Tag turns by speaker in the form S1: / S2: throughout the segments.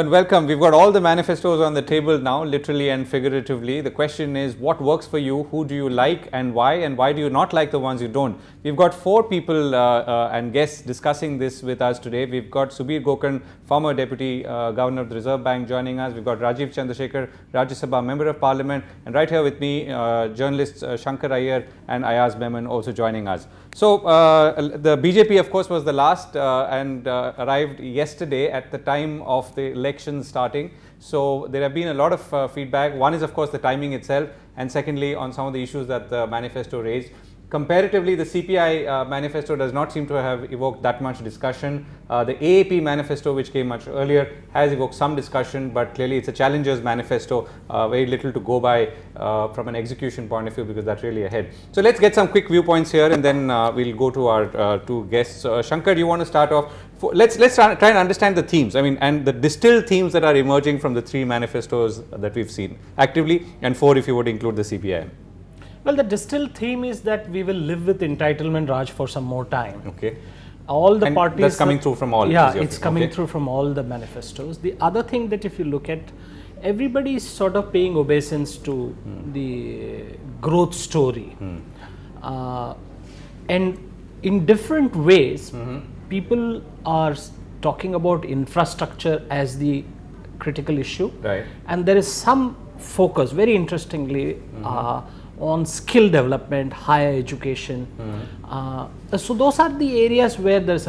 S1: welcome. We've got all the manifestos on the table now, literally and figuratively. The question is, what works for you? Who do you like and why do you not like the ones you don't? We've got 4 people and guests discussing this with us today. We've got Subir Gokarn, former Deputy Governor of the Reserve Bank, joining us. We've got Rajeev Chandrasekhar, Rajya Sabha Member of Parliament, and right here with me, journalists Shankar Iyer and Ayaz Memon also joining us. So, the BJP, of course, was the last and arrived yesterday at the time of the election starting. So, there have been a lot of feedback. One is, of course, the timing itself, and secondly, on some of the issues that the manifesto raised. Comparatively, the CPI manifesto does not seem to have evoked that much discussion. The AAP manifesto, which came much earlier, has evoked some discussion, but clearly it's a challenger's manifesto, very little to go by from an execution point of view, because that's really ahead. So let's get some quick viewpoints here, and then we'll go to our 2 guests. Shankar, do you want to start off? Let's try and understand the themes, and the distilled themes that are emerging from the 3 manifestos that we've seen actively, and 4 if you would include the CPI.
S2: Well, the distilled theme is that we will live with entitlement, Raj, for some more time.
S1: Okay.
S2: All the parties.
S1: That's coming through from all.
S2: Yeah, it's coming through from all the manifestos. The other thing that if you look at, everybody is sort of paying obeisance to the growth story. And in different ways, people are talking about infrastructure as the critical issue.
S1: Right.
S2: And there is some focus, very interestingly, on skill development, higher education. So those are the areas where there's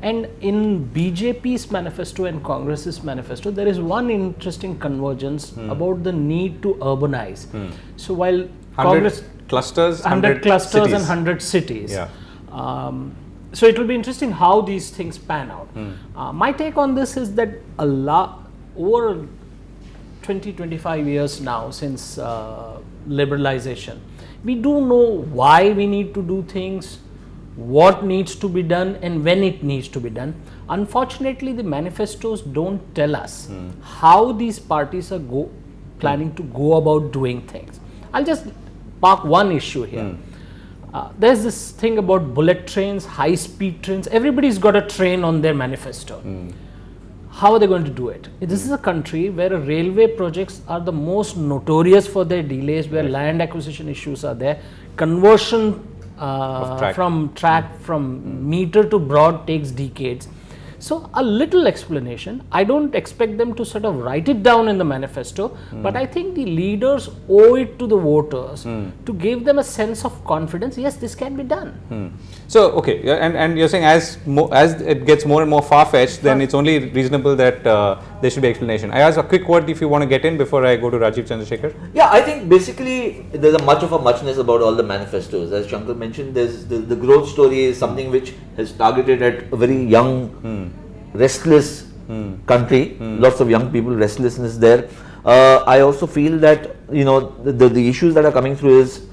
S2: and in BJP's manifesto and Congress's manifesto, there is one interesting convergence about the need to urbanize. So while Congress
S1: clusters,
S2: 100 clusters
S1: cities.
S2: and 100 cities.
S1: Yeah.
S2: So it will be interesting how these things pan out. My take on this is that over 20-25 years now since liberalization, we do know why we need to do things, what needs to be done, and when it needs to be done. Unfortunately, the manifestos don't tell us how these parties are planning to go about doing things. I'll just park one issue here. There's this thing about bullet trains, high-speed trains. Everybody's got a train on their manifesto. How are they going to do it? This is a country where railway projects are the most notorious for their delays, where land acquisition issues are there. Conversion from track from meter to broad takes decades. So a little explanation. I don't expect them to sort of write it down in the manifesto, but I think the leaders owe it to the voters to give them a sense of confidence. Yes, this can be done.
S1: So, okay, and you're saying as it gets more and more far-fetched, then it's only reasonable that there should be explanation. I ask a quick word if you want to get in before I go to Rajeev Chandrasekhar.
S3: Yeah, I think basically there's a muchness about all the manifestos. As Shankar mentioned, there's the growth story is something which has targeted at a very young, restless country. Lots of young people, restlessness there. I also feel that the issues that are coming through is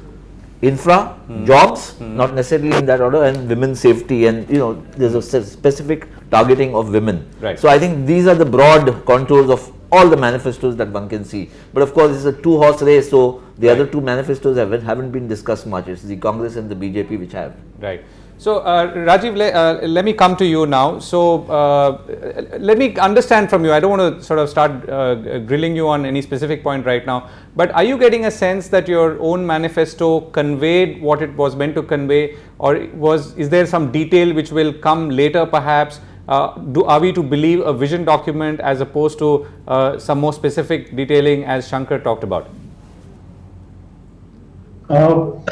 S3: infra, jobs, not necessarily in that order, and women's safety, and there's a specific targeting of women.
S1: Right.
S3: So I think these are the broad contours of all the manifestos that one can see. But of course, it's a 2-horse race, so the other 2 manifestos haven't been discussed much. It's the Congress and the BJP which have.
S1: Right. So, Rajeev, let me come to you now. So, let me understand from you. I don't want to sort of start grilling you on any specific point right now, but are you getting a sense that your own manifesto conveyed what it was meant to convey, or is there some detail which will come later perhaps? Are we to believe a vision document as opposed to some more specific detailing as Shankar talked about?
S4: Are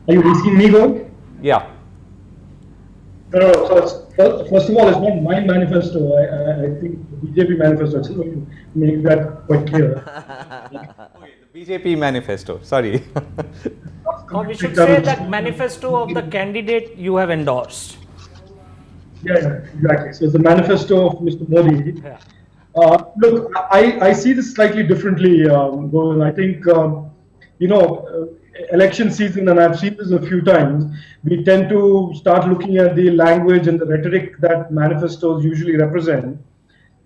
S4: you asking me though?
S1: Yeah.
S4: No. So first of all, it's not my manifesto. I think the BJP manifesto. I just want to make that quite clear.
S1: Okay, the BJP manifesto. Sorry.
S2: Or we should say that manifesto of the candidate you have endorsed.
S4: Yeah, exactly. So it's the manifesto of Mr. Modi.
S2: Yeah.
S4: Look, I see this slightly differently. I think election season, and I've seen this a few times, we tend to start looking at the language and the rhetoric that manifestos usually represent.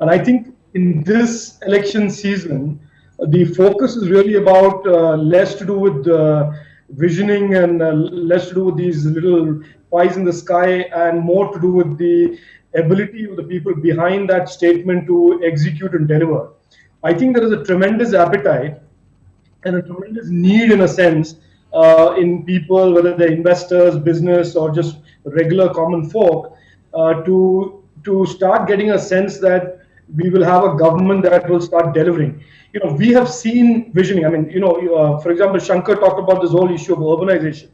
S4: And I think in this election season, the focus is really about less to do with visioning and less to do with these little pies in the sky, and more to do with the ability of the people behind that statement to execute and deliver. I think there is a tremendous appetite and a tremendous need, in a sense, in people, whether they're investors, business, or just regular common folk, to start getting a sense that we will have a government that will start delivering. We have seen visioning. I mean, for example, Shankar talked about this whole issue of urbanization.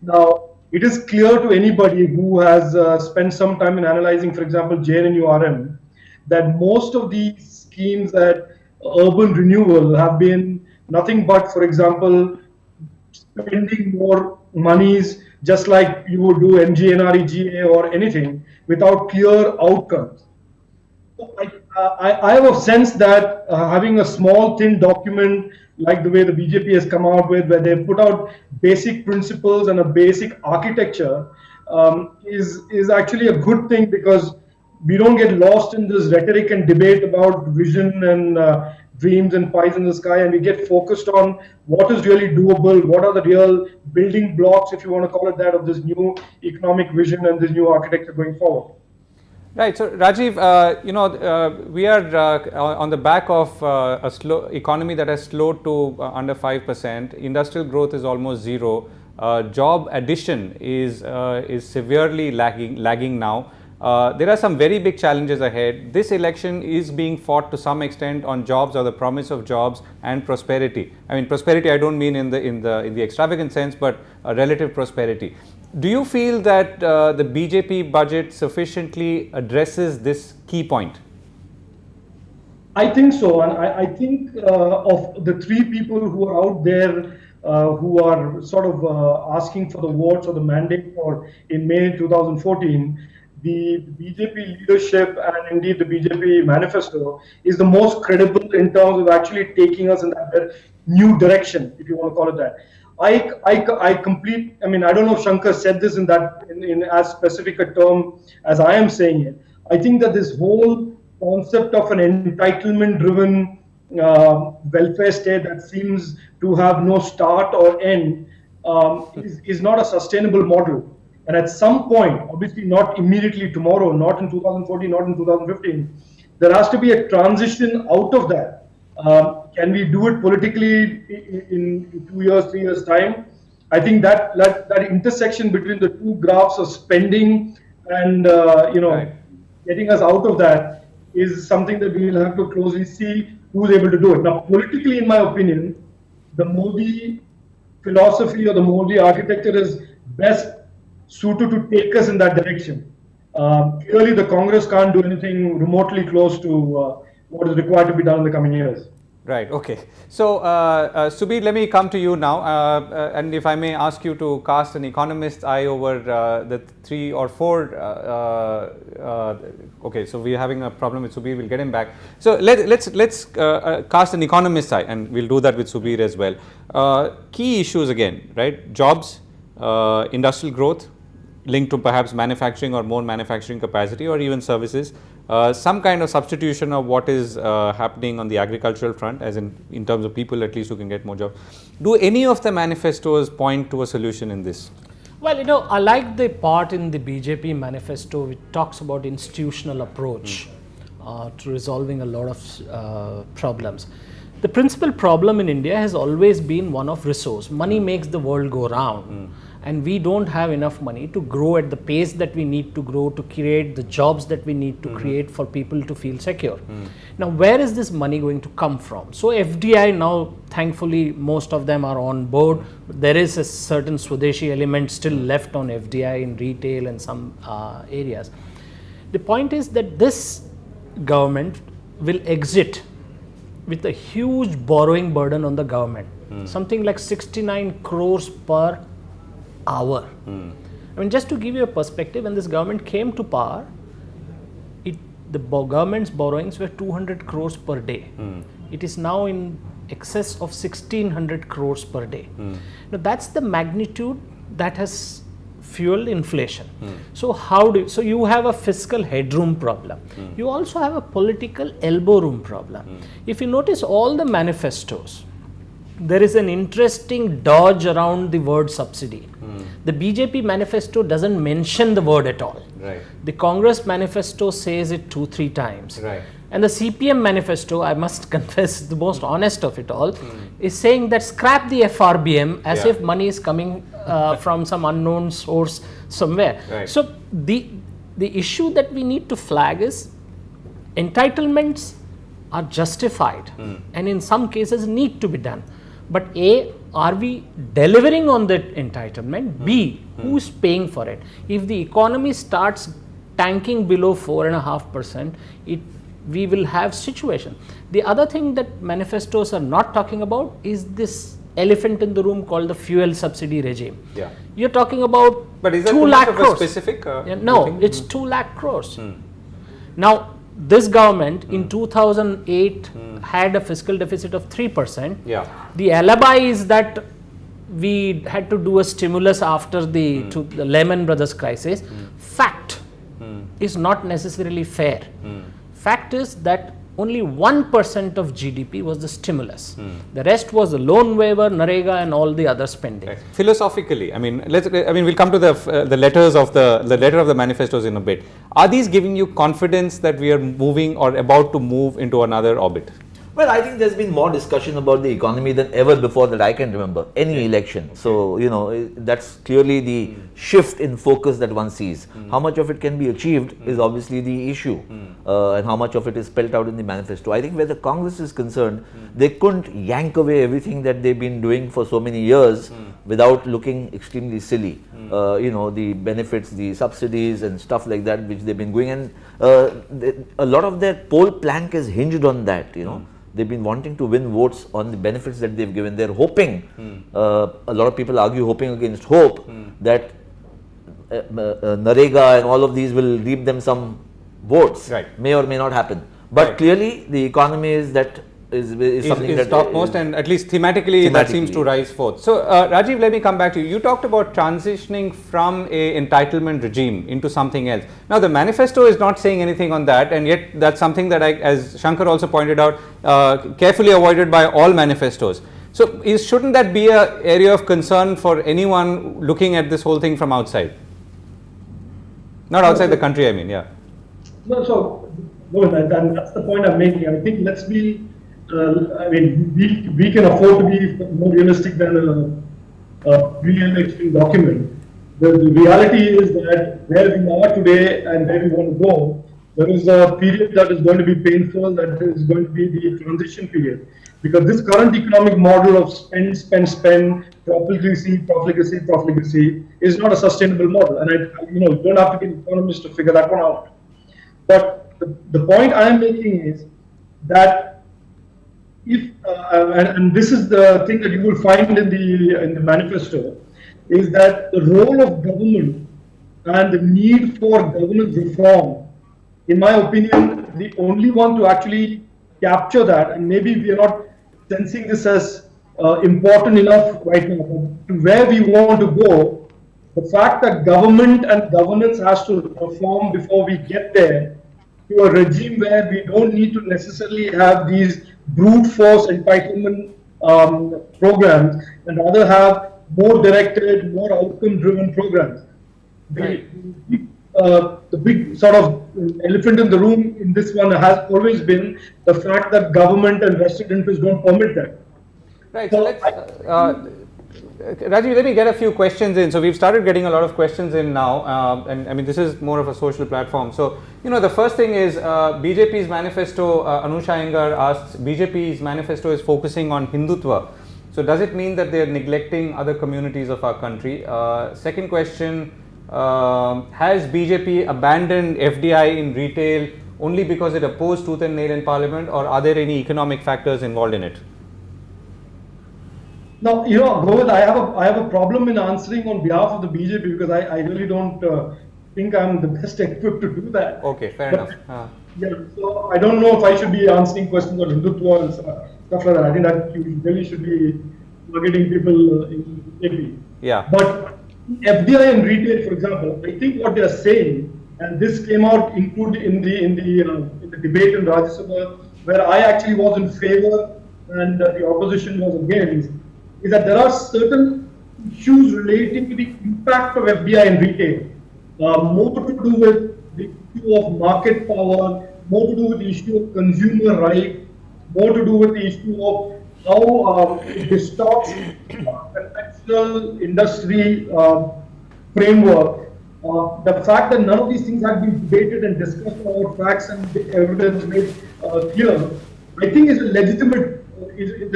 S4: Now, it is clear to anybody who has spent some time in analyzing, for example, JNNURM, that most of these schemes at urban renewal have been nothing but, for example, spending more monies just like you would do MGNREGA or anything without clear outcomes. I have a sense that having a small, thin document like the way the BJP has come out with, where they put out basic principles and a basic architecture, is actually a good thing, because we don't get lost in this rhetoric and debate about vision and dreams and pies in the sky, and we get focused on what is really doable, what are the real building blocks, if you want to call it that, of this new economic vision and this new architecture going forward.
S1: Right. So, Rajeev, we are on the back of a slow economy that has slowed to under 5%. Industrial growth is almost zero. Job addition is severely lagging now. There are some very big challenges ahead. This election is being fought to some extent on jobs, or the promise of jobs and prosperity. I mean, prosperity, I don't mean in the extravagant sense, but relative prosperity. Do you feel that the BJP budget sufficiently addresses this key point?
S4: I think so, and I think of the three people who are out there who are sort of asking for the votes or the mandate for in May 2014, the BJP leadership and indeed the BJP manifesto is the most credible in terms of actually taking us in that new direction, if you want to call it that. I mean, I don't know if Shankar said this in as specific a term as I am saying it. I think that this whole concept of an entitlement-driven welfare state that seems to have no start or end is not a sustainable model. And at some point, obviously not immediately tomorrow, not in 2014, not in 2015, there has to be a transition out of that. Can we do it politically in 2 years, 3 years' time? I think that intersection between the two graphs of spending and right, getting us out of that is something that we will have to closely see who's able to do it. Now, politically, in my opinion, the Modi philosophy or the Modi architecture is best suited to take us in that direction. Clearly, the Congress can't do anything remotely close to what is required to be done in the coming years.
S1: Right. Okay. So, Subir, let me come to you now, and if I may ask you to cast an economist's eye over the 3 or 4. Okay. So we are having a problem with Subir. We'll get him back. So let's cast an economist's eye, and we'll do that with Subir as well. Key issues again, right? Jobs, industrial growth, linked to perhaps manufacturing or more manufacturing capacity, or even services. Some kind of substitution of what is happening on the agricultural front, as in terms of people at least who can get more jobs. Do any of the manifestos point to a solution in this?
S2: Well, I like the part in the BJP manifesto which talks about institutional approach to resolving a lot of problems. The principal problem in India has always been one of resource. Money makes the world go round. And we don't have enough money to grow at the pace that we need to grow, to create the jobs that we need to create for people to feel secure. Now, where is this money going to come from? So FDI now, thankfully, most of them are on board. There is a certain Swadeshi element still left on FDI in retail and some areas. The point is that this government will exit with a huge borrowing burden on the government, something like 69 crores per hour. I mean, just to give you a perspective, when this government came to power, the government's borrowings were 200 crores per day. It is now in excess of 1600 crores per day. Now, that's the magnitude that has fueled inflation. So you have a fiscal headroom problem. You also have a political elbow room problem. If you notice all the manifestos, there is an interesting dodge around the word subsidy. The BJP manifesto doesn't mention the word at all.
S1: Right.
S2: The Congress manifesto says it 2-3 times.
S1: Right.
S2: And the CPM manifesto, I must confess, the most honest of it all, is saying that scrap the FRBM as
S1: Yeah.
S2: if money is coming from some unknown source somewhere.
S1: Right.
S2: So the issue that we need to flag is entitlements are justified and in some cases need to be done. But A, are we delivering on that entitlement? B, who's paying for it? If the economy starts tanking below 4.5%, we will have situation. The other thing that manifestos are not talking about is this elephant in the room called the fuel subsidy regime.
S1: Yeah.
S2: You're talking about
S1: But is that
S2: 2
S1: too
S2: lakh
S1: much of a
S2: crores.
S1: specific?
S2: No, it's 2 lakh crores. Now, this government in 2008 had a fiscal deficit of 3%.
S1: Yeah.
S2: The alibi is that we had to do a stimulus after the Lehman Brothers crisis. Fact is not necessarily fair. Fact is that only 1% of GDP was the stimulus. The rest was the loan waiver, Narega, and all the other spending.
S1: Right. Philosophically, we'll come to the letters of the letter of the manifestos in a bit. Are these giving you confidence that we are moving or about to move into another orbit?
S3: Well, I think there's been more discussion about the economy than ever before that I can remember, any election. So, that's clearly the shift in focus that one sees. How much of it can be achieved is obviously the issue, and how much of it is spelled out in the manifesto. I think where the Congress is concerned, they couldn't yank away everything that they've been doing for so many years without looking extremely silly. The benefits, the subsidies and stuff like that which they've been going, and a lot of their poll plank is hinged on that, They've been wanting to win votes on the benefits that they've given. They're hoping, a lot of people argue hoping against hope, that Narega and all of these will reap them some votes.
S1: Right.
S3: May or may not happen. But clearly the economy is something
S1: is
S3: that
S1: topmost, and at least thematically that seems to rise forth. So, Rajeev, let me come back to you. You talked about transitioning from a entitlement regime into something else. Now, the manifesto is not saying anything on that, and yet that's something that, as Shankar also pointed out, carefully avoided by all manifestos. So, shouldn't that be an area of concern for anyone looking at this whole thing from outside? Not outside the country, I mean, yeah.
S4: No, so and that's the point I'm making. I think let's be. We can afford to be more realistic than a pre-election document. The reality is that where we are today and where we want to go, there is a period that is going to be painful, that is going to be the transition period. Because this current economic model of spend, profligacy is not a sustainable model. And you don't have to be an economist to figure that one out. But the point I am making is that if and this is the thing that you will find in the manifesto, is that the role of government and the need for governance reform, in my opinion, the only one to actually capture that, and maybe we are not sensing this as important enough right now, to where we want to go, the fact that government and governance has to reform before we get there to a regime where we don't need to necessarily have these brute force entitlement programs, and rather have more directed, more outcome driven programs.
S1: Right.
S4: The big sort of elephant in the room in this one has always been the fact that government and vested interests don't permit that.
S1: Right. So let's, Rajeev, let me get a few questions in. So we've started getting a lot of questions in now, and I mean this is more of a social platform. So the first thing is BJP's manifesto. Anusha Iyengar asks, BJP's manifesto is focusing on Hindutva. So does it mean that they are neglecting other communities of our country? Second question, has BJP abandoned FDI in retail only because it opposed tooth and nail in Parliament, or are there any economic factors involved in it?
S4: Now, Govind, I have a problem in answering on behalf of the BJP because I really don't think I'm the best equipped to do that.
S1: Okay, fair enough.
S4: Yeah, so I don't know if I should be answering questions on Hindutva and stuff like that. I think that you really should be targeting people in BJP.
S1: Yeah.
S4: But FDI and retail, for example, I think what they are saying, and this came out included in the debate in Rajya Sabha, where I actually was in favor and the opposition was against, is that there are certain issues relating to the impact of FDI in retail, more to do with the issue of market power, more to do with the issue of consumer right, more to do with the issue of how it distorts conventional industry framework. The fact that none of these things have been debated and discussed about facts and evidence made clear, I think is a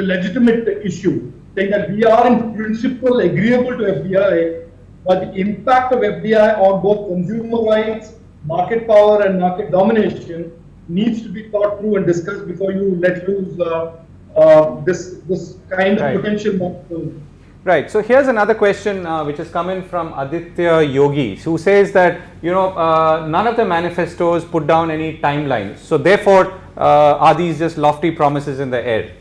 S4: legitimate issue. Saying that we are in principle agreeable to FDI, but the impact of FDI on both consumer rights, market power, and market domination needs to be thought through and discussed before you let loose this kind of potential.
S1: Right. So here's another question which has come in from Aditya Yogi, who says that none of the manifestos put down any timelines. So therefore, are these just lofty promises in the air?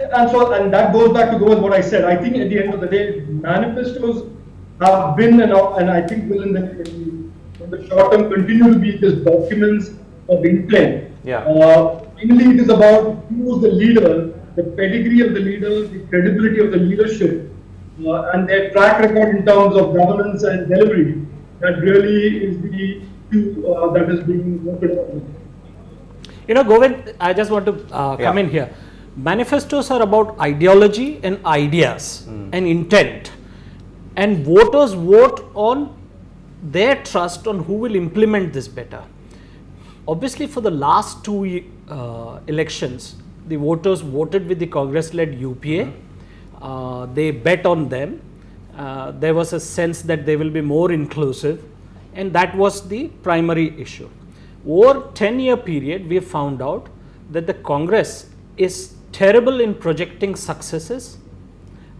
S4: And that goes back to what I said. I think at the end of the day, manifestos have been and I think will in the short term continue to be just documents of intent.
S1: Yeah.
S4: Finally, it is about who is the leader, the pedigree of the leader, the credibility of the leadership, and their track record in terms of governance and delivery. That really is the issue that is being worked on.
S2: Govind, I just want to come in here. Manifestos are about ideology and ideas and intent, and voters vote on their trust on who will implement this better. Obviously, for the last two elections, the voters voted with the Congress-led UPA. They bet on them. There was a sense that they will be more inclusive, and that was the primary issue. Over 10-year period, we have found out that the Congress is terrible in projecting successes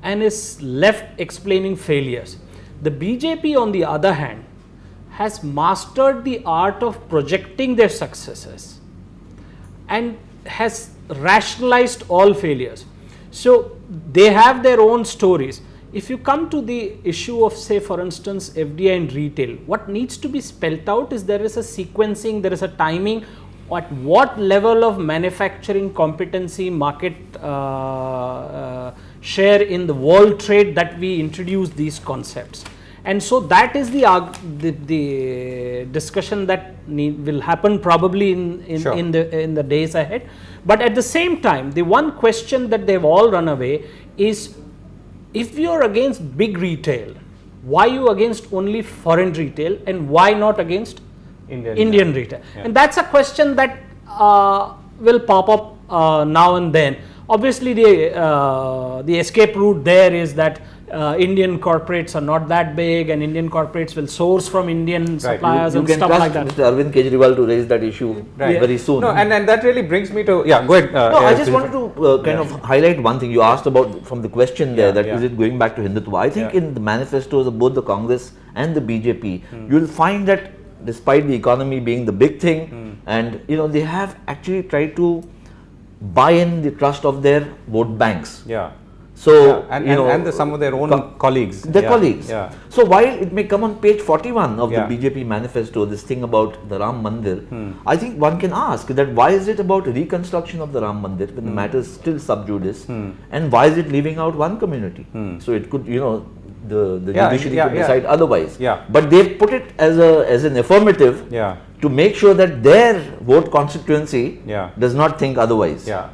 S2: and is left explaining failures. The BJP, on the other hand, has mastered the art of projecting their successes and has rationalized all failures. So they have their own stories. If you come to the issue of, say, for instance, FDI in retail, what needs to be spelt out is there is a sequencing, there is a timing, at what level of manufacturing competency, market share in the world trade that we introduce these concepts. And so that is the discussion that will happen probably in the days ahead. But at the same time, the one question that they've all run away is, if you're against big retail, why you against only foreign retail and why not against Indian retail? Yeah. And that's a question that will pop up now and then. Obviously, the escape route there is that Indian corporates are not that big, and Indian corporates will source from Indian suppliers and stuff like that.
S3: Mr. Arvind Kejriwal to raise that issue very soon.
S1: No, and that really brings me to go ahead.
S3: I just wanted to kind of highlight one thing you asked about from the question there, that is it going back to Hindutva. I think in the manifestos of both the Congress and the BJP, you will find that despite the economy being the big thing, and they have actually tried to buy in the trust of their vote banks.
S1: Yeah.
S3: So
S1: and some of their own colleagues.
S3: Their colleagues. Yeah. So while it may come on page 41 of the BJP manifesto, this thing about the Ram Mandir, I think one can ask that why is it about reconstruction of the Ram Mandir when the matter is still sub judice, and why is it leaving out one community? So it could, the judiciary could decide otherwise. Yeah. But they've put it as an affirmative to make sure that their vote constituency does not think otherwise.
S1: Yeah.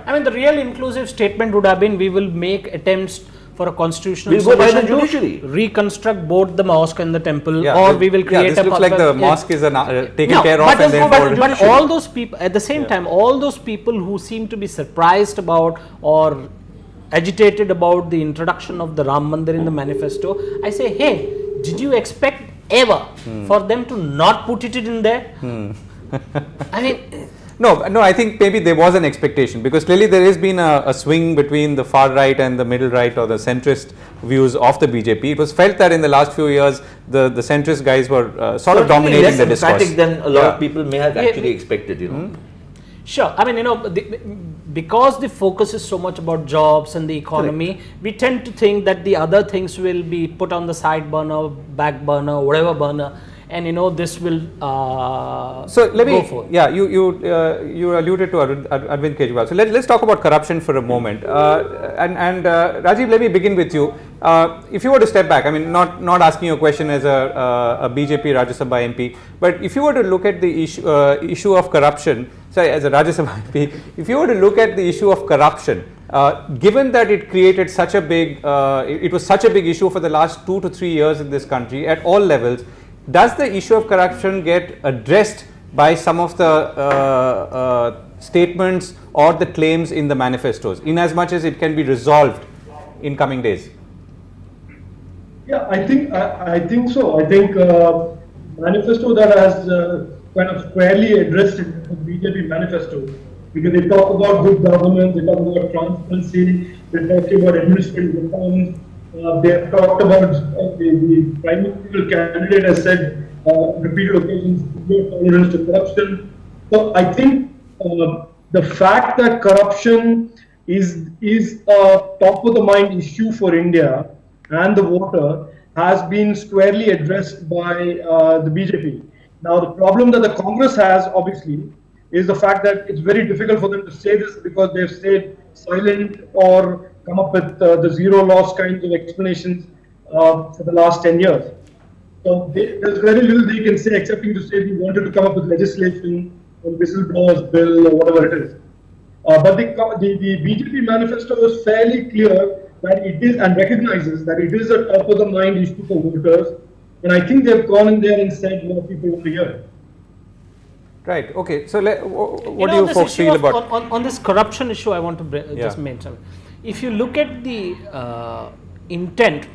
S2: I mean, the real inclusive statement would have been, we will make attempts for a constitutional solution to reconstruct both the mosque and the temple, or we will create
S1: this looks like the mosque is taken care of, and then
S2: but all those people at the same time, all those people who seem to be surprised about or agitated about the introduction of the Ram Mandir in the manifesto, I say, hey, did you expect ever for them to not put it in there? I mean,
S1: No, I think maybe there was an expectation, because clearly there has been a swing between the far right and the middle right, or the centrist views of the BJP. It was felt that in the last few years, the centrist guys were sort of dominating the discourse.
S3: Less emphatic than a lot of people may have actually expected,
S2: Sure. I mean, because the focus is so much about jobs and the economy, we tend to think that the other things will be put on the side burner, back burner, whatever burner. and this will
S1: so let me,
S2: go for.
S1: yeah, you alluded to Arvind Kejriwal. So let's talk about corruption for a moment. And Rajeev, let me begin with you. If you were to step back, I mean, not asking you a question as a BJP Rajya Sabha MP, but if you were to look at the issue of corruption, sorry, as a Rajya Sabha MP, if you were to look at the issue of corruption, given that it created such a big, it was such a big issue for the last 2 to 3 years in this country at all levels, does the issue of corruption get addressed by some of the statements or the claims in the manifestos, in as much as it can be resolved in coming days?
S4: Yeah, I think so. I think manifesto that has kind of squarely addressed it, the BJP manifesto, because they talk about good governance, they talk about transparency, they talk about administrative reforms. They have talked about the prime ministerial candidate has said repeated occasions no tolerance to corruption. So I think the fact that corruption is a top of the mind issue for India and the voter has been squarely addressed by the BJP. Now the problem that the Congress has, obviously, is the fact that it's very difficult for them to say this because they've stayed silent or come up with the zero loss kinds of explanations for the last 10 years. So there's very little they can say excepting to say we wanted to come up with legislation on whistleblowers bill or whatever it is. But the BJP manifesto is fairly clear that it is and recognizes that it is a top of the mind issue for voters. And I think they've gone in there and said what people want to hear.
S1: Right. Okay. So what do you folks feel about
S2: on this corruption issue? I want to just mention. If you look at the intent,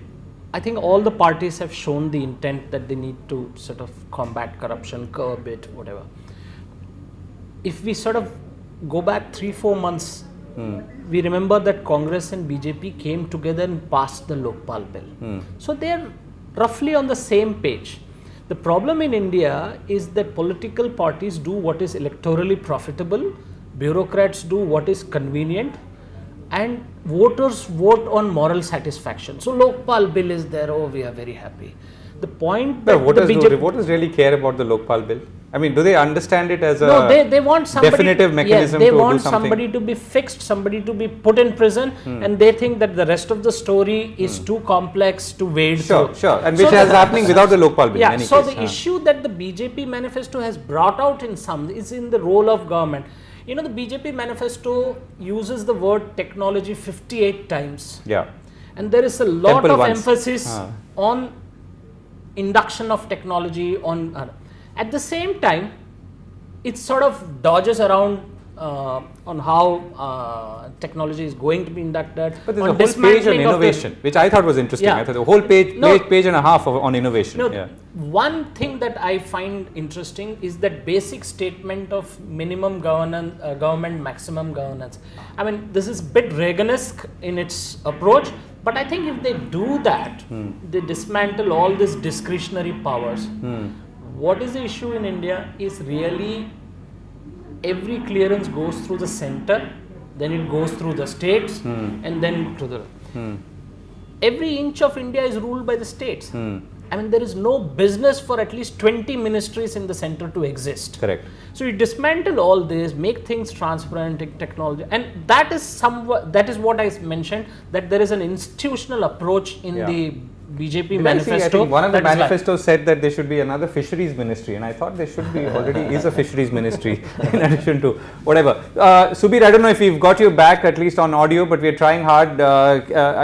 S2: I think all the parties have shown the intent that they need to sort of combat corruption, curb it, whatever. If we sort of go back 3-4 months, we remember that Congress and BJP came together and passed the Lokpal bill. So they are roughly on the same page. The problem in India is that political parties do what is electorally profitable, bureaucrats do what is convenient, and voters vote on moral satisfaction. So Lokpal bill is there, oh we are very happy. The point that
S1: do voters really care about the Lokpal bill? I mean, do they understand it as a
S2: they want somebody,
S1: definitive mechanism
S2: they
S1: to
S2: want
S1: do something?
S2: Somebody to be fixed, somebody to be put in prison, and they think that the rest of the story is too complex to wade through.
S1: Sure, and which is happening without the Lokpal bill.
S2: Yeah,
S1: in any
S2: so
S1: case.
S2: the issue that the BJP manifesto has brought out is in the role of government. The BJP manifesto uses the word technology 58 times.
S1: Yeah.
S2: And there is a lot of emphasis on induction of technology at the same time, it sort of dodges around on how technology is going to be inducted.
S1: But there's a whole page on innovation, which I thought was interesting. I thought the whole page and a half on innovation.
S2: One thing that I find interesting is that basic statement of minimum government, maximum governance. I mean, this is a bit Reagan-esque in its approach, but I think if they do that, they dismantle all these discretionary powers. What is the issue in India is really every clearance goes through the center, then it goes through the states, and then to the... Every inch of India is ruled by the states. I mean, there is no business for at least 20 ministries in the center to exist.
S1: Correct.
S2: So you dismantle all this, make things transparent, technology, and that is what I mentioned, that there is an institutional approach in the BJP manifesto.
S1: I think one of the manifestos said that there should be another fisheries ministry, and I thought there should be already is a fisheries ministry in addition to whatever. Subir, I don't know if we've got you back at least on audio, but we're trying hard.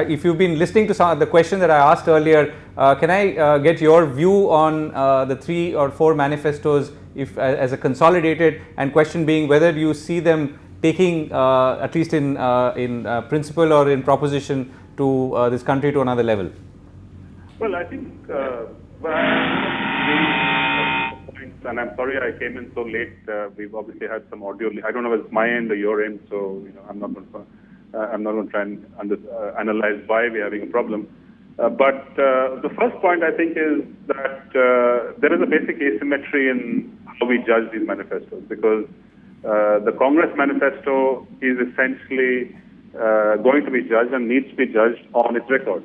S1: If you've been listening to some of the question that I asked earlier, can I get your view on the 3 or 4 manifestos if as a consolidated, and question being whether you see them taking at least in principle or in proposition to this country to another level?
S5: Well, I think, and I'm sorry I came in so late. We've obviously had some audio. I don't know if it's my end or your end, so I'm not going to try and analyze why we're having a problem. But the first point I think is that there is a basic asymmetry in how we judge these manifestos, because the Congress manifesto is essentially going to be judged and needs to be judged on its record.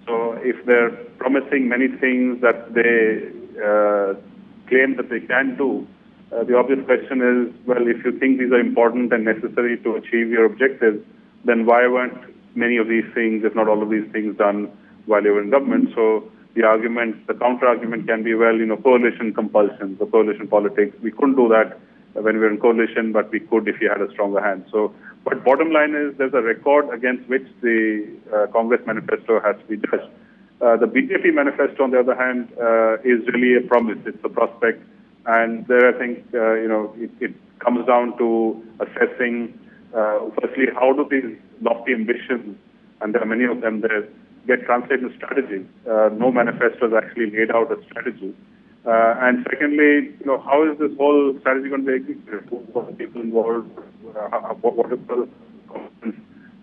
S5: So if they're promising many things that they claim that they can do, the obvious question is, well, if you think these are important and necessary to achieve your objectives, then why weren't many of these things, if not all of these things, done while you were in government? So the argument, the counter-argument can be, well, coalition compulsion, the coalition politics. We couldn't do that when we were in coalition, but we could if you had a stronger hand. So, but bottom line is there's a record against which the Congress manifesto has to be judged. The BJP manifesto, on the other hand, is really a promise. It's a prospect. And there, I think, it comes down to assessing, firstly, how do these lofty ambitions, and there are many of them there, get translated into strategy. No manifesto has actually laid out a strategy. And secondly, how is this whole strategy going to be executed? Who are the people involved? What are the components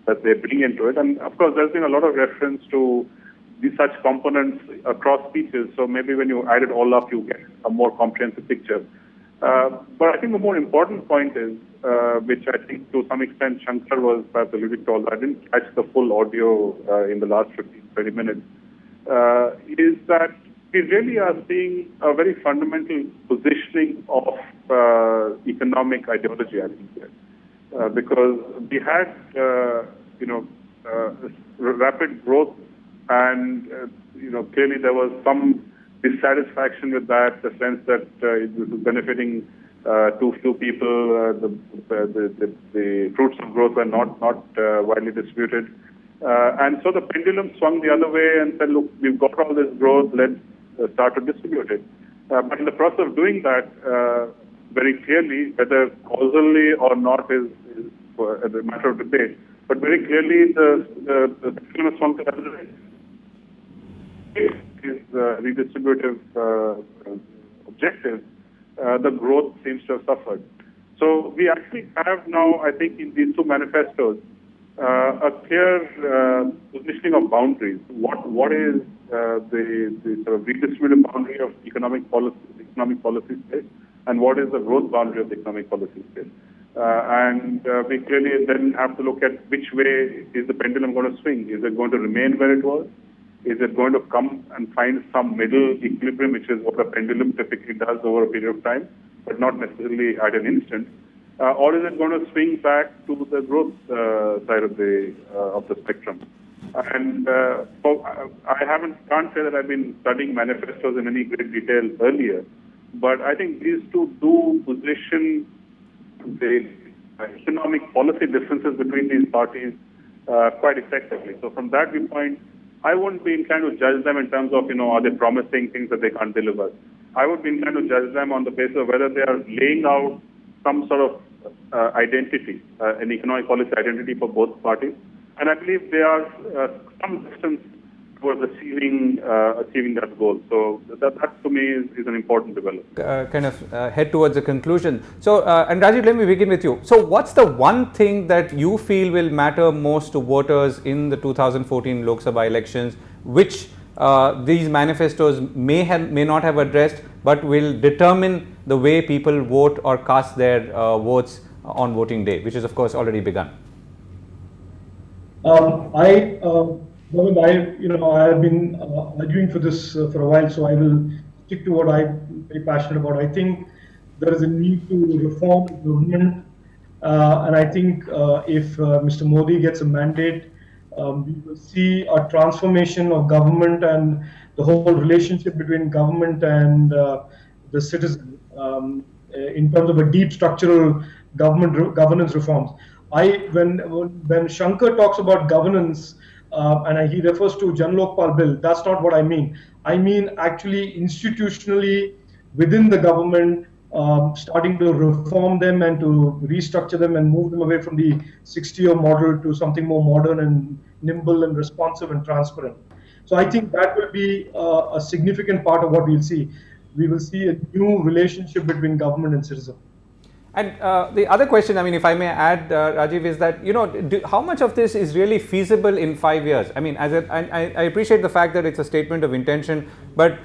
S5: that they bring into it? And of course, there's been a lot of reference to these such components across speeches. So maybe when you add it all up, you get a more comprehensive picture. But I think the more important point is, which I think to some extent Shankar was perhaps alluding to, although I didn't catch the full audio in the last 15-20 minutes, is that we really are seeing a very fundamental positioning of economic ideology, I think, because we had, rapid growth, and clearly there was some dissatisfaction with that, the sense that it was benefiting too few people. The fruits of growth were not widely distributed, and so the pendulum swung the other way and said, "Look, we've got all this growth. Let's start to distribute it." But in the process of doing that, very clearly, whether causally or not is a matter of debate. But very clearly, the pendulum swung the other way. Is redistributive objectives, the growth seems to have suffered. So we actually have now, I think, in these two manifestos, a clear positioning of boundaries. What is the sort of redistributive boundary of economic policy space, and what is the growth boundary of the economic policy space? And we clearly then have to look at which way is the pendulum going to swing. Is it going to remain where it was? Is it going to come and find some middle equilibrium, which is what a pendulum typically does over a period of time, but not necessarily at an instant? Or is it going to swing back to the growth side of the spectrum? And so I can't say that I've been studying manifestos in any great detail earlier, but I think these two do position the economic policy differences between these parties quite effectively. So from that viewpoint, I wouldn't be inclined to judge them in terms of, are they promising things that they can't deliver. I would be inclined to judge them on the basis of whether they are laying out some sort of identity, an economic policy identity for both parties. And I believe they are some distance towards achieving that goal. So that to me is an important development.
S1: Kind of head towards a conclusion. So, and Rajeev, let me begin with you. So, what's the one thing that you feel will matter most to voters in the 2014 Lok Sabha elections, which these manifestos may not have addressed, but will determine the way people vote or cast their votes on voting day, which is of course already begun?
S4: I have been arguing for this for a while, so I will stick to what I'm very passionate about. I think there is a need to reform the government, and I think if Mr. Modi gets a mandate, we will see a transformation of government and the whole relationship between government and the citizen in terms of a deep structural governance reforms. When Shankar talks about governance, and he refers to Jan Lokpal bill, that's not what I mean. I mean actually institutionally within the government, starting to reform them and to restructure them and move them away from the 60-year model to something more modern and nimble and responsive and transparent. So I think that will be a significant part of what we'll see. We will see a new relationship between government and citizen.
S1: And the other question, I mean, if I may add, Rajeev, is that, how much of this is really feasible in 5 years? I mean, I appreciate the fact that it's a statement of intention, but,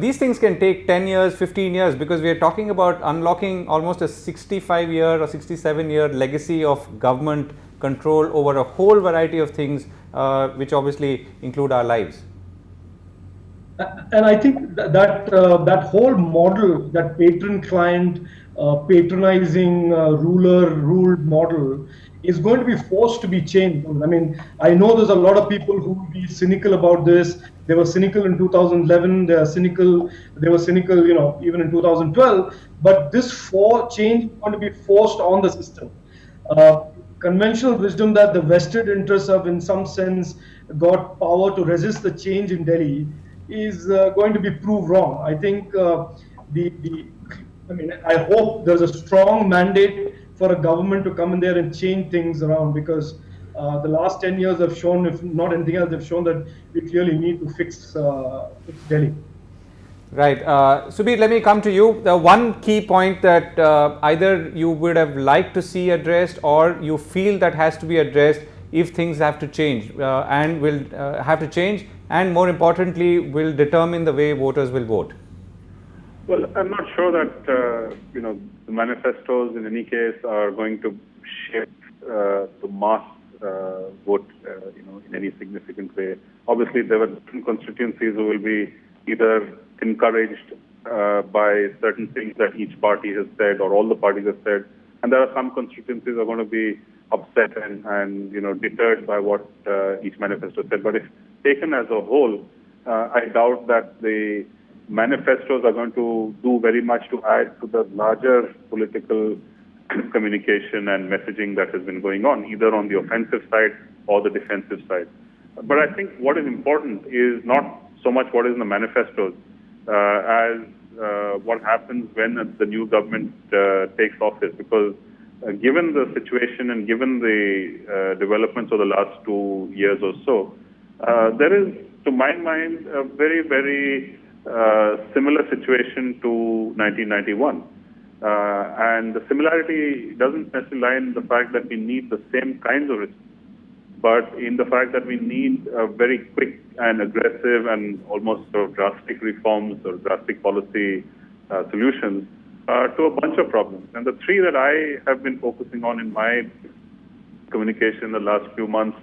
S1: these things can take 10 years, 15 years, because we are talking about unlocking almost a 65-year or 67-year legacy of government control over a whole variety of things, which obviously include our lives.
S4: And I think that whole model, that patron-client, patronizing, ruler-ruled model, is going to be forced to be changed. I mean, I know there's a lot of people who will be cynical about this. They were cynical in 2011. They are cynical. They were cynical, even in 2012. But this change is going to be forced on the system. Uh, Conventional wisdom that the vested interests have, in some sense, got power to resist the change in Delhi is going to be proved wrong. I think I mean, I hope there's a strong mandate for a government to come in there and change things around, because the last 10 years have shown, if not anything else, they've shown that we clearly need to fix Delhi.
S1: Right. Subir, let me come to you. The one key point that either you would have liked to see addressed, or you feel that has to be addressed if things have to change, and will have to change, and more importantly, will determine the way voters will vote.
S5: Well, I'm not sure that the manifestos in any case are going to shape the mass vote in any significant way. Obviously, there were different constituencies who will be either encouraged by certain things that each party has said or all the parties have said, and there are some constituencies who are going to be upset and deterred by what each manifesto said. But if taken as a whole, I doubt that the manifestos are going to do very much to add to the larger political communication and messaging that has been going on, either on the offensive side or the defensive side. But I think what is important is not so much what is in the manifestos as what happens when the new government takes office, because given the situation and given the developments of the last 2 years or so, there is, to my mind, a very, very similar situation to 1991. And the similarity doesn't necessarily lie in the fact that we need the same kinds of response, but in the fact that we need very quick and aggressive and almost sort of drastic reforms or drastic policy solutions to a bunch of problems. And the three that I have been focusing on in my communication in the last few months,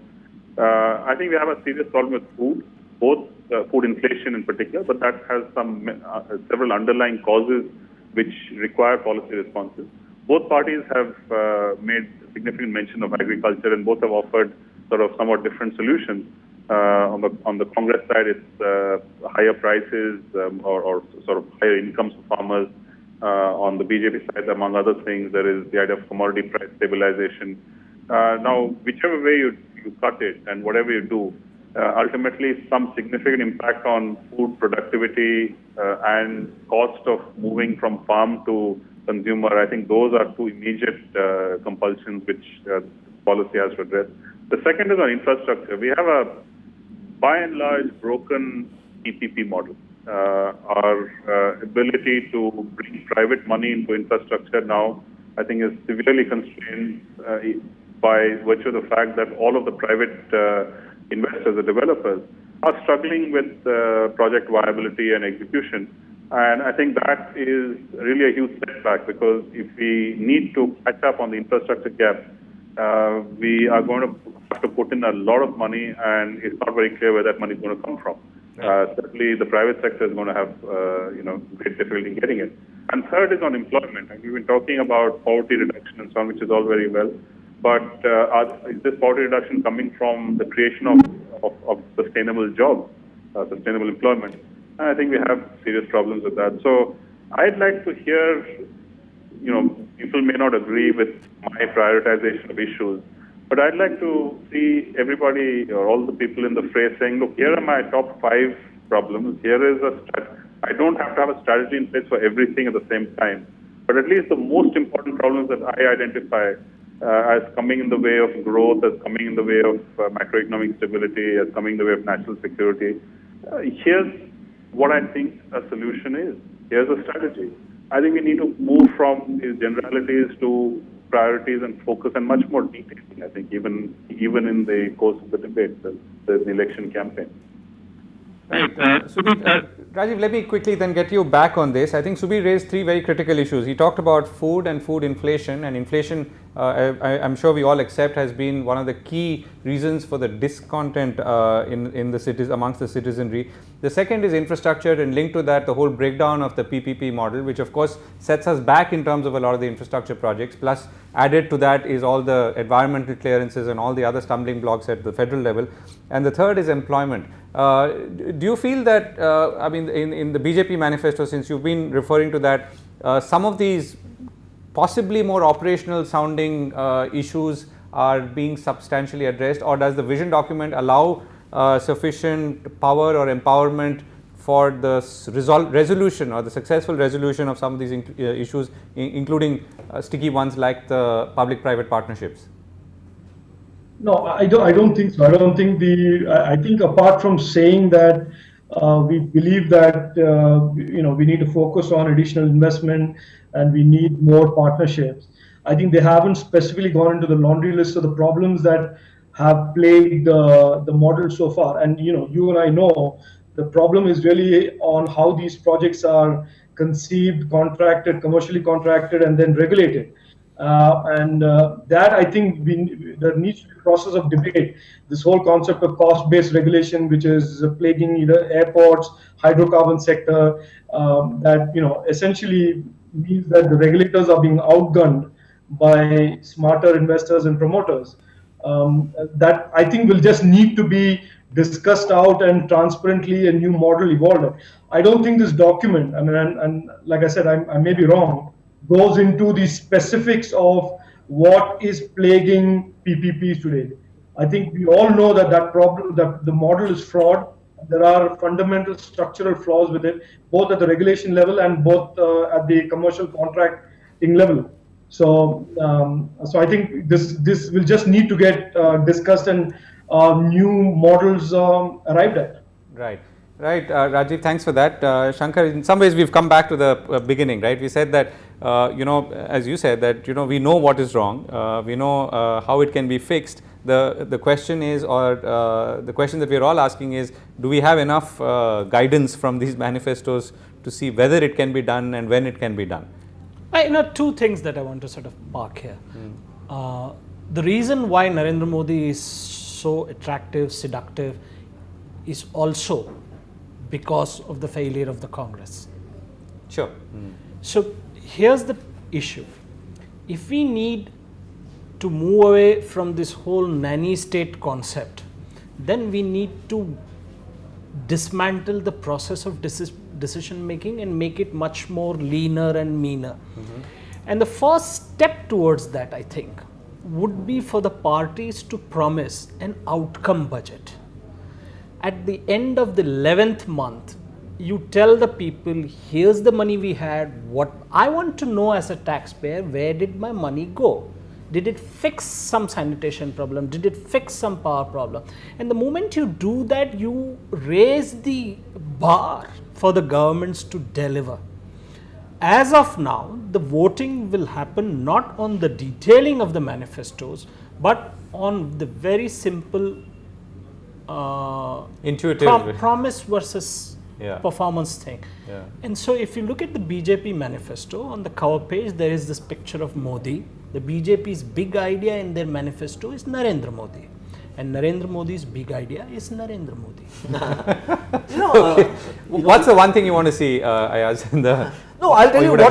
S5: I think we have a serious problem with food, both food inflation in particular, but that has several underlying causes which require policy responses. Both parties have made significant mention of agriculture, and both have offered sort of somewhat different solutions. On the Congress side, it's higher prices or sort of higher incomes for farmers. On the BJP side, among other things, there is the idea of commodity price stabilization. Now, whichever way you cut it and whatever you do, ultimately some significant impact on food productivity and cost of moving from farm to consumer. I think those are two immediate compulsions which policy has to address. The second is on infrastructure. We have a, by and large, broken PPP model. Our ability to bring private money into infrastructure now, I think, is severely constrained by virtue of the fact that all of the private investors, the developers, are struggling with project viability and execution. And I think that is really a huge setback, because if we need to catch up on the infrastructure gap, we are going to have to put in a lot of money, and it's not very clear where that money is going to come from. Certainly, the private sector is going to have great difficulty in getting it. And third is on employment. And we've been talking about poverty reduction and so on, which is all very well. But is this poverty reduction coming from the creation of sustainable jobs, sustainable employment? And I think we have serious problems with that. So I'd like to hear, people may not agree with my prioritization of issues, but I'd like to see everybody or all the people in the fray saying, look, here are my top 5 problems. Here is I don't have to have a strategy in place for everything at the same time, but at least the most important problems that I identify as coming in the way of growth, as coming in the way of macroeconomic stability, as coming in the way of national security. Here's what I think a solution is. Here's a strategy. I think we need to move from these generalities to priorities and focus and much more detailing, I think, even in the course of the debate, the election campaign.
S1: Right. Subir, Rajeev, let me quickly then get you back on this. I think Subir raised three very critical issues. He talked about food and food inflation, and inflation, I'm sure we all accept, has been one of the key reasons for the discontent in the cities, amongst the citizenry. The second is infrastructure, and linked to that, the whole breakdown of the PPP model, which of course sets us back in terms of a lot of the infrastructure projects. Plus, added to that is all the environmental clearances and all the other stumbling blocks at the federal level. And the third is employment. Do you feel that, I mean, in the BJP manifesto, since you've been referring to that, some of these possibly more operational sounding issues are being substantially addressed, or does the vision document allow sufficient power or empowerment for the resolution or the successful resolution of some of these issues, including sticky ones like the public-private partnerships?
S4: No, I don't think so. I don't think I think apart from saying that we believe that we need to focus on additional investment and we need more partnerships, I think they haven't specifically gone into the laundry list of the problems that have plagued the model so far. And you and I know the problem is really on how these projects are conceived, contracted, commercially contracted, and then regulated. That I think there needs to be a process of debate. This whole concept of cost-based regulation, which is plaguing either airports, hydrocarbon sector, that essentially means that the regulators are being outgunned by smarter investors and promoters. That I think will just need to be discussed out and transparently a new model evolved. I don't think this document, I mean, and like I said, I may be wrong, goes into the specifics of what is plaguing PPPs today. I think we all know that problem, that the model is fraud. There are fundamental structural flaws with it, both at the regulation level and both at the commercial contracting level. So I think this will just need to get discussed and new models arrived at.
S1: Right. Right, Rajeev, thanks for that. Shankar, in some ways we've come back to the beginning, right? We said that, as you said, that, we know what is wrong, we know how it can be fixed. The question is, or the question that we're all asking is, do we have enough guidance from these manifestos to see whether it can be done and when it can be done?
S2: Two things that I want to sort of park here. The reason why Narendra Modi is so attractive, seductive, is also because of the failure of the Congress.
S1: Sure.
S2: So here's the issue. If we need to move away from this whole nanny state concept, then we need to dismantle the process of decision making and make it much more leaner and meaner. And the first step towards that, I think, would be for the parties to promise an outcome budget. At the end of the 11th month, you tell the people, here's the money we had. What I want to know as a taxpayer, where did my money go? Did it fix some sanitation problem? Did it fix some power problem? And the moment you do that, you raise the bar for the governments to deliver. As of now, the voting will happen not on the detailing of the manifestos, but on the very simple
S1: intuitive
S2: promise versus performance thing. And so if you look at the BJP manifesto, on the cover page there is this picture of Modi. The BJP's big idea in their manifesto is Narendra Modi, and Narendra Modi's big idea is Narendra Modi.
S1: What's the one thing you want to see, Ayaz, in the...
S3: No, I'll tell you what,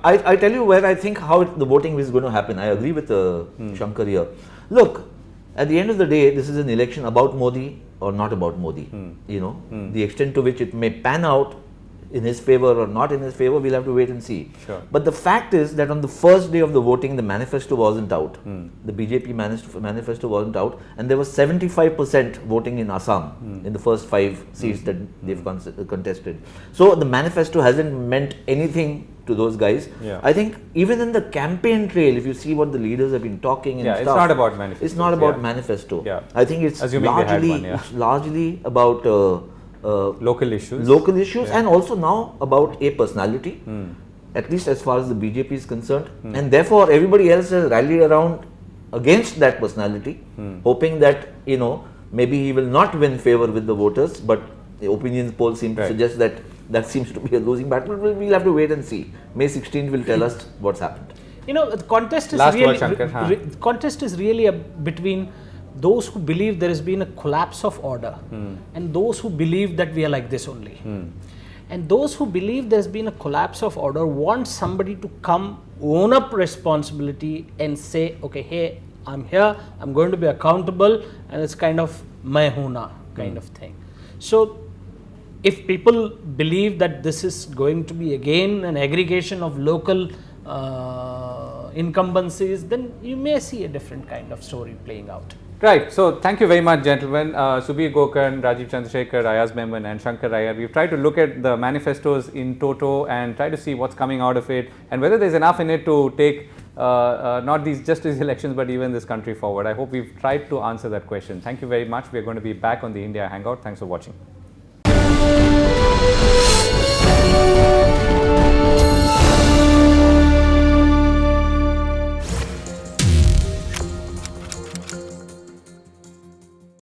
S3: I'll tell you where I think how the voting is going to happen. I agree with Shankar here. Look, at the end of the day, this is an election about Modi or not about Modi. The extent to which it may pan out in his favor or not in his favor, we'll have to wait and see.
S1: Sure.
S3: But the fact is that on the first day of the voting, the manifesto wasn't out. The BJP manifesto wasn't out, and there was 75% voting in Assam in the first 5 seats that they've contested. So the manifesto hasn't meant anything to those guys. I think even in the campaign trail, if you see what the leaders have been talking and stuff,
S1: it's not about manifesto.
S3: It's not about manifesto. I think it's largely about
S1: local issues,
S3: and also now about a personality, at least as far as the BJP is concerned, and therefore everybody else has rallied around against that personality, hoping that maybe he will not win favor with the voters, but the opinions polls seem to
S1: Right.
S3: suggest that that seems to be a losing battle. We'll have to wait and see. May 16th will tell us what's happened.
S2: You know, the contest is
S1: Last
S2: really
S1: word, Shankar, huh?
S2: contest is really between those who believe there has been a collapse of order and those who believe that we are like this only. And those who believe there's been a collapse of order want somebody to come, own up responsibility and say, okay, hey, I'm here, I'm going to be accountable, and it's kind of main hoon na kind of thing. So if people believe that this is going to be again an aggregation of local incumbencies, then you may see a different kind of story playing out.
S1: Right. So thank you very much, gentlemen. Subir Gokarn, Rajeev Chandrasekhar, Ayaz Memon and Shankar Iyer. We've tried to look at the manifestos in toto and try to see what's coming out of it and whether there's enough in it to take not just these elections but even this country forward. I hope we've tried to answer that question. Thank you very much. We're going to be back on the India Hangout. Thanks for watching.